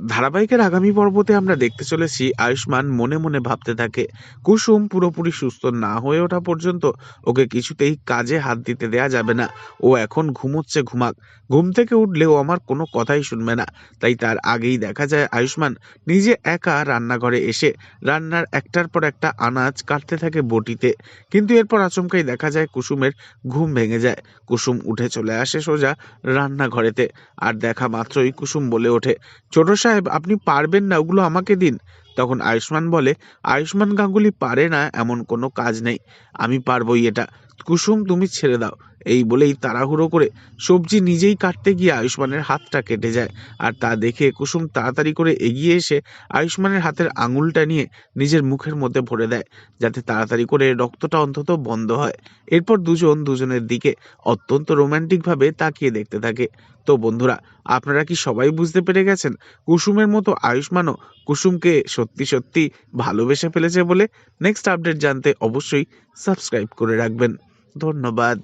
ধারাবাহিকের আগামী পর্বতে আমরা দেখতে চলেছি আয়ুষ্মান মনে মনে ভাবতে থাকে কুসুম পুরোপুরি সুস্থ না হয়ে ওঠা পর্যন্ত ওকে কিছুতেই কাজে হাত দিতে দেয়া যাবে না। ও এখন ঘুমোচ্ছে, ঘুমাক, ঘুম থেকে উঠলেও আমার কোনো কথাই শুনবে না। তাই তার আগেই দেখা যায় আয়ুষ্মান নিজে একা রান্নাঘরে এসে রান্নার একটার পর একটা আনাজ কাটতে থাকে বটিতে। কিন্তু এরপর আচমকাই দেখা যায় কুসুমের ঘুম ভেঙে যায়। কুসুম উঠে চলে আসে সোজা রান্নাঘরেতে। আর দেখা মাত্রই কুসুম বলে ওঠে, ছোট সাহেব আপনি পারবেন না, ওগুলো আমাকে দিন। তখন আয়ুষ্মান বলে, আয়ুষ্মান গাঙ্গুলি পারে না এমন কোনো কাজ নেই, আমি পারবই এটা। কুসুম তুমি ছেড়ে দাও। এই বলেই তাড়াহুড়ো করে সবজি নিজেই কাটতে গিয়ে আয়ুষ্মানের হাতটা কেটে যায়। আর তা দেখে কুসুম তাড়াতাড়ি করে এগিয়ে এসে আয়ুষ্মানের হাতের আঙুলটা নিয়ে নিজের মুখের মধ্যে ভরে দেয়, যাতে তাড়াতাড়ি করে রক্তটা অন্তত বন্ধ হয়। এরপর দুজন দুজনের দিকে অত্যন্ত রোমান্টিক ভাবে তাকিয়ে দেখতে থাকে। তো বন্ধুরা, আপনারা কি সবাই বুঝতে পেরে গেছেন কুসুমের মতো আয়ুষ্মানও কুসুমকে সত্যি সত্যি ভালোবেসে ফেলেছে বলে? নেক্সট আপডেট জানতে অবশ্যই সাবস্ক্রাইব করে রাখবেন। ধন্যবাদ।